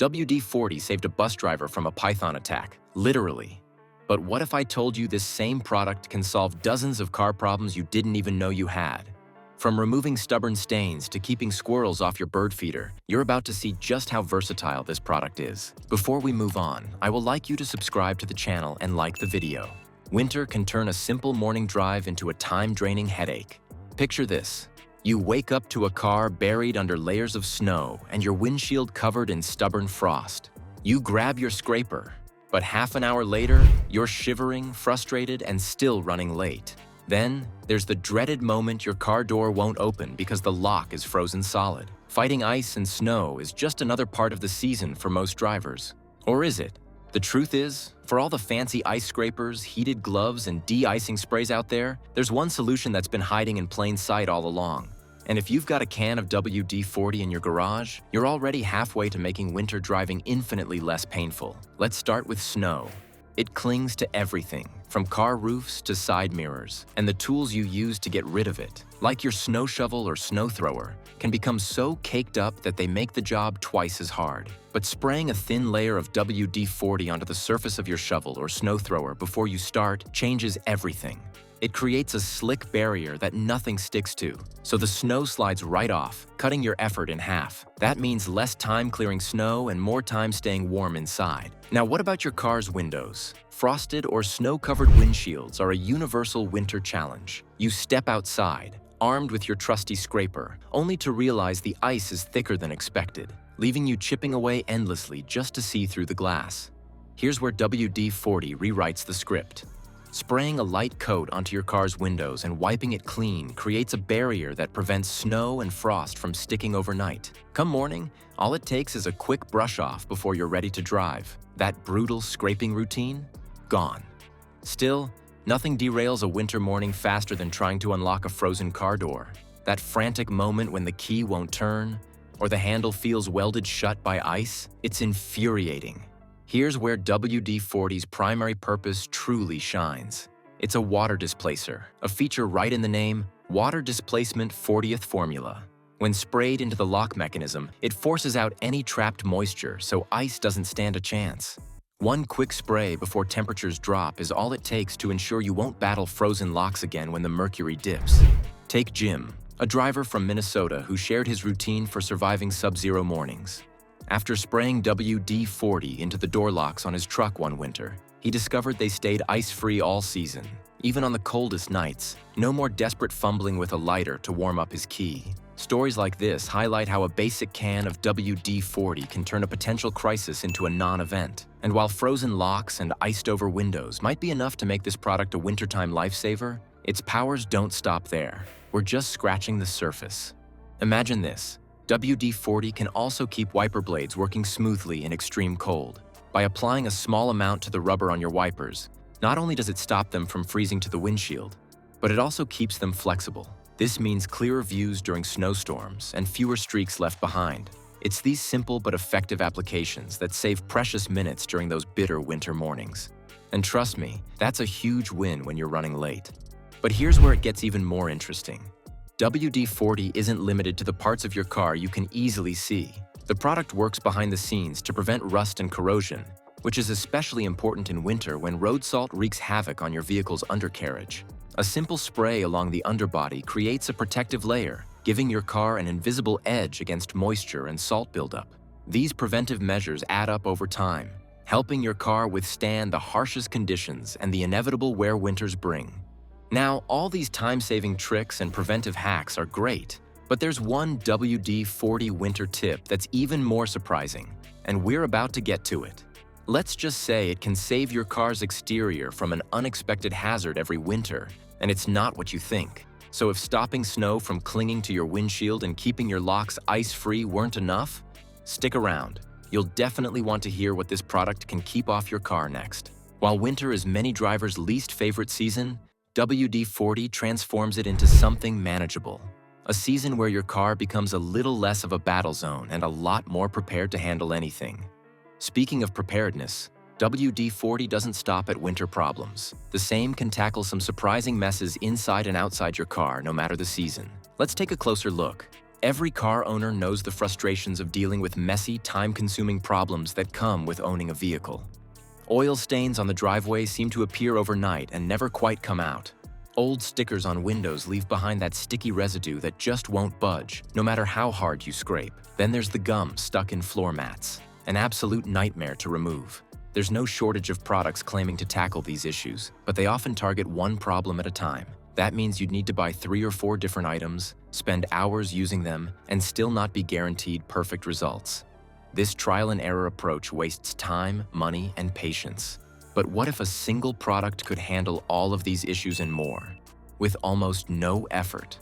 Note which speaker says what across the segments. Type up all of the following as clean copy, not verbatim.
Speaker 1: WD-40 saved a bus driver from a python attack, literally. But what if I told you this same product can solve dozens of car problems you didn't even know you had? From removing stubborn stains to keeping squirrels off your bird feeder, you're about to see just how versatile this product is. Before we move on, I would like you to subscribe to the channel and like the video. Winter can turn a simple morning drive into a time-draining headache. Picture this. You wake up to a car buried under layers of snow and your windshield covered in stubborn frost. You grab your scraper, but half an hour later, you're shivering, frustrated, and still running late. Then, there's the dreaded moment your car door won't open because the lock is frozen solid. Fighting ice and snow is just another part of the season for most drivers. Or is it? The truth is, for all the fancy ice scrapers, heated gloves, and de-icing sprays out there, there's one solution that's been hiding in plain sight all along. And if you've got a can of WD-40 in your garage, you're already halfway to making winter driving infinitely less painful. Let's start with snow. It clings to everything, from car roofs to side mirrors, and the tools you use to get rid of it, like your snow shovel or snow thrower, can become so caked up that they make the job twice as hard. But spraying a thin layer of WD-40 onto the surface of your shovel or snow thrower before you start changes everything. It creates a slick barrier that nothing sticks to, so the snow slides right off, cutting your effort in half. That means less time clearing snow and more time staying warm inside. Now, what about your car's windows? Frosted or snow-covered windshields are a universal winter challenge. You step outside, armed with your trusty scraper, only to realize the ice is thicker than expected, leaving you chipping away endlessly just to see through the glass. Here's where WD-40 rewrites the script. Spraying a light coat onto your car's windows and wiping it clean creates a barrier that prevents snow and frost from sticking overnight. Come morning, all it takes is a quick brush off before you're ready to drive. That brutal scraping routine? Gone. Still, nothing derails a winter morning faster than trying to unlock a frozen car door. That frantic moment when the key won't turn, or the handle feels welded shut by ice, it's infuriating. Here's where WD-40's primary purpose truly shines. It's a water displacer, a feature right in the name, Water Displacement 40th Formula. When sprayed into the lock mechanism, it forces out any trapped moisture so ice doesn't stand a chance. One quick spray before temperatures drop is all it takes to ensure you won't battle frozen locks again when the mercury dips. Take Jim, a driver from Minnesota who shared his routine for surviving sub-zero mornings. After spraying WD-40 into the door locks on his truck one winter, he discovered they stayed ice-free all season, even on the coldest nights. No more desperate fumbling with a lighter to warm up his key. Stories like this highlight how a basic can of WD-40 can turn a potential crisis into a non-event. And while frozen locks and iced-over windows might be enough to make this product a wintertime lifesaver, its powers don't stop there. We're just scratching the surface. Imagine this. WD-40 can also keep wiper blades working smoothly in extreme cold. By applying a small amount to the rubber on your wipers, not only does it stop them from freezing to the windshield, but it also keeps them flexible. This means clearer views during snowstorms and fewer streaks left behind. It's these simple but effective applications that save precious minutes during those bitter winter mornings. And trust me, that's a huge win when you're running late. But here's where it gets even more interesting. WD-40 isn't limited to the parts of your car you can easily see. The product works behind the scenes to prevent rust and corrosion, which is especially important in winter when road salt wreaks havoc on your vehicle's undercarriage. A simple spray along the underbody creates a protective layer, giving your car an invisible edge against moisture and salt buildup. These preventive measures add up over time, helping your car withstand the harshest conditions and the inevitable wear winters bring. Now, all these time-saving tricks and preventive hacks are great, but there's one WD-40 winter tip that's even more surprising, and we're about to get to it. Let's just say it can save your car's exterior from an unexpected hazard every winter, and it's not what you think. So if stopping snow from clinging to your windshield and keeping your locks ice-free weren't enough, stick around. You'll definitely want to hear what this product can keep off your car next. While winter is many drivers' least favorite season, WD-40 transforms it into something manageable. A season where your car becomes a little less of a battle zone and a lot more prepared to handle anything. Speaking of preparedness, WD-40 doesn't stop at winter problems. The same can tackle some surprising messes inside and outside your car, no matter the season. Let's take a closer look. Every car owner knows the frustrations of dealing with messy, time-consuming problems that come with owning a vehicle. Oil stains on the driveway seem to appear overnight and never quite come out. Old stickers on windows leave behind that sticky residue that just won't budge, no matter how hard you scrape. Then there's the gum stuck in floor mats, an absolute nightmare to remove. There's no shortage of products claiming to tackle these issues, but they often target one problem at a time. That means you'd need to buy 3 or 4 different items, spend hours using them, and still not be guaranteed perfect results. This trial-and-error approach wastes time, money, and patience. But what if a single product could handle all of these issues and more, with almost no effort?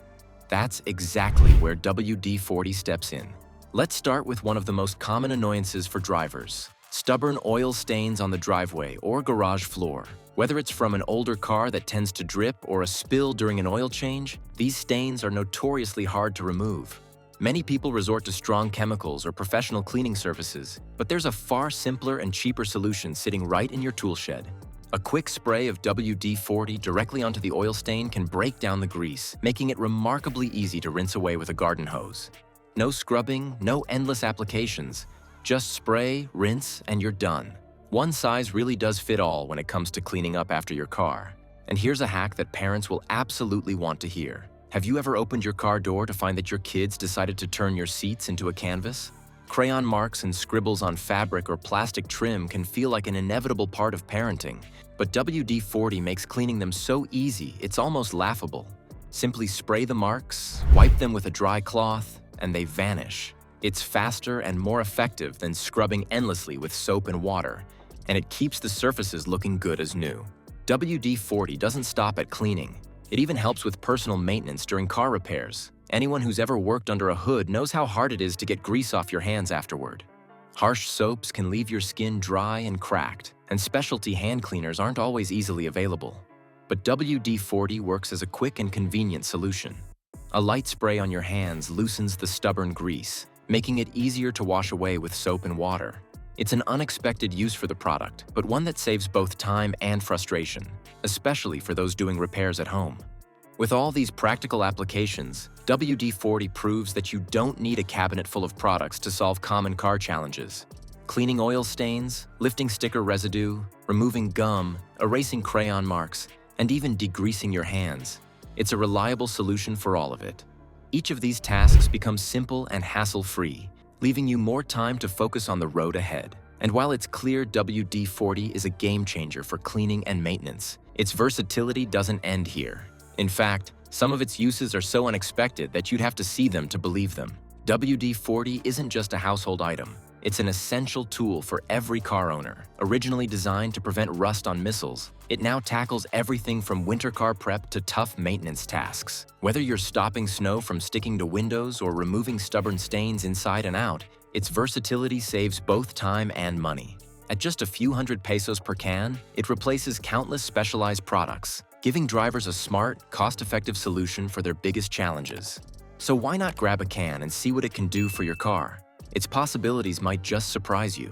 Speaker 1: That's exactly where WD-40 steps in. Let's start with one of the most common annoyances for drivers: stubborn oil stains on the driveway or garage floor. Whether it's from an older car that tends to drip or a spill during an oil change, these stains are notoriously hard to remove. Many people resort to strong chemicals or professional cleaning services, but there's a far simpler and cheaper solution sitting right in your tool shed. A quick spray of WD-40 directly onto the oil stain can break down the grease, making it remarkably easy to rinse away with a garden hose. No scrubbing, no endless applications. Just spray, rinse, and you're done. One size really does fit all when it comes to cleaning up after your car. And here's a hack that parents will absolutely want to hear. Have you ever opened your car door to find that your kids decided to turn your seats into a canvas? Crayon marks and scribbles on fabric or plastic trim can feel like an inevitable part of parenting, but WD-40 makes cleaning them so easy it's almost laughable. Simply spray the marks, wipe them with a dry cloth, and they vanish. It's faster and more effective than scrubbing endlessly with soap and water, and it keeps the surfaces looking good as new. WD-40 doesn't stop at cleaning. It even helps with personal maintenance during car repairs. Anyone who's ever worked under a hood knows how hard it is to get grease off your hands afterward. Harsh soaps can leave your skin dry and cracked, and specialty hand cleaners aren't always easily available. But WD-40 works as a quick and convenient solution. A light spray on your hands loosens the stubborn grease, making it easier to wash away with soap and water. It's an unexpected use for the product, but one that saves both time and frustration, especially for those doing repairs at home. With all these practical applications, WD-40 proves that you don't need a cabinet full of products to solve common car challenges. Cleaning oil stains, lifting sticker residue, removing gum, erasing crayon marks, and even degreasing your hands. It's a reliable solution for all of it. Each of these tasks becomes simple and hassle-free, leaving you more time to focus on the road ahead. And while it's clear WD-40 is a game-changer for cleaning and maintenance, its versatility doesn't end here. In fact, some of its uses are so unexpected that you'd have to see them to believe them. WD-40 isn't just a household item. It's an essential tool for every car owner. Originally designed to prevent rust on missiles, it now tackles everything from winter car prep to tough maintenance tasks. Whether you're stopping snow from sticking to windows or removing stubborn stains inside and out, its versatility saves both time and money. At just a few hundred pesos per can, it replaces countless specialized products, giving drivers a smart, cost-effective solution for their biggest challenges. So why not grab a can and see what it can do for your car? Its possibilities might just surprise you.